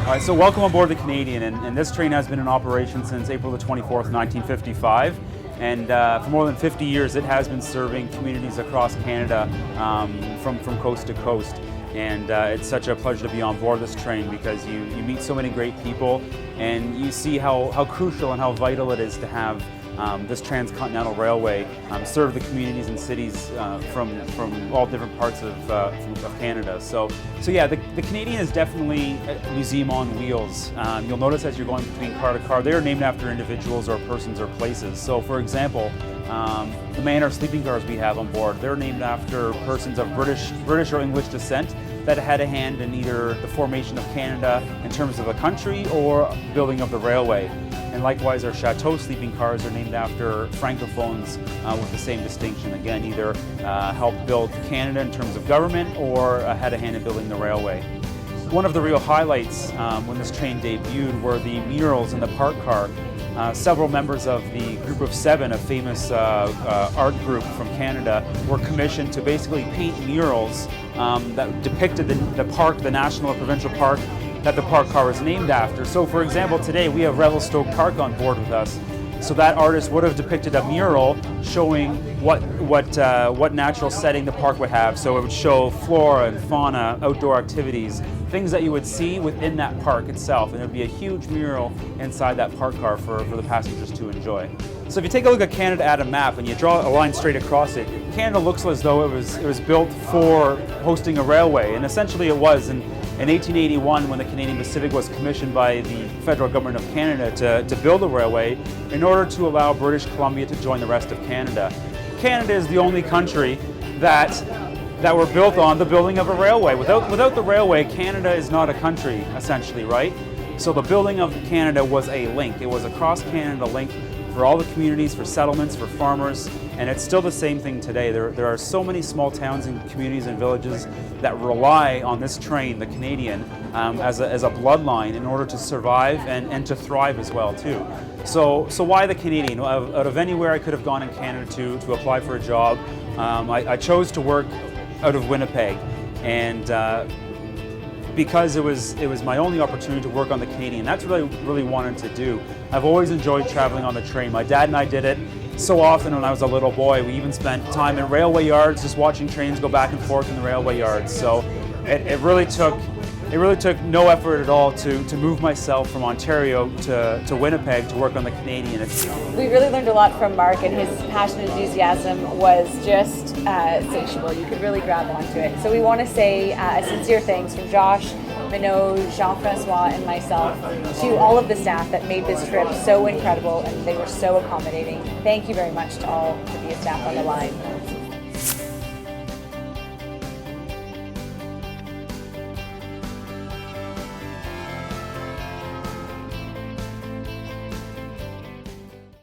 All right, so welcome aboard the Canadian, and this train has been in operation since April the 24th, 1955, and for more than 50 years it has been serving communities across Canada from coast to coast. And it's such a pleasure to be on board this train because you meet so many great people, and you see how crucial and how vital it is to have this transcontinental railway serve the communities and cities from all different parts of Canada. So yeah, the Canadian is definitely a museum on wheels. You'll notice as you're going between car to car, they are named after individuals or persons or places. So for example, the manner of sleeping cars we have on board, they're named after persons of British or English descent that had a hand in either the formation of Canada in terms of a country or building of the railway. And likewise, our Chateau sleeping cars are named after Francophones with the same distinction. Again, either helped build Canada in terms of government or had a hand in building the railway. One of the real highlights when this train debuted were the murals in the park car. Several members of the Group of Seven, a famous art group from Canada, were commissioned to basically paint murals that depicted the park, the national or provincial park that the park car is named after. So for example, today we have Revelstoke Park on board with us. So that artist would have depicted a mural showing what natural setting the park would have. So it would show flora and fauna, outdoor activities, things that you would see within that park itself. And it would be a huge mural inside that park car for the passengers to enjoy. So if you take a look at Canada at a map and you draw a line straight across it, Canada looks as though it was built for hosting a railway, and essentially it was. In 1881, when the Canadian Pacific was commissioned by the federal government of Canada to build a railway in order to allow British Columbia to join the rest of Canada. Canada is the only country that were built on the building of a railway. Without the railway, Canada is not a country, essentially, right? So the building of Canada was a link. It was a cross-Canada link for all the communities, for settlements, for farmers, and it's still the same thing today. There are so many small towns and communities and villages that rely on this train, the Canadian, as a bloodline in order to survive and to thrive as well too. So why the Canadian? Out of anywhere I could have gone in Canada to apply for a job, I chose to work out of Winnipeg, and because it was my only opportunity to work on the Canadian. That's what I really wanted to do. I've always enjoyed traveling on the train. My dad and I did it so often when I was a little boy. We even spent time in railway yards just watching trains go back and forth in the railway yards. So it really took no effort at all to move myself from Ontario to Winnipeg to work on the Canadian. We really learned a lot from Mark, and his passion and enthusiasm was just insatiable. You could really grab onto it. So we want to say a sincere thanks from Josh, Minot, Jean-Francois, and myself to all of the staff that made this trip so incredible, and they were so accommodating. Thank you very much to all the VIA staff on the line.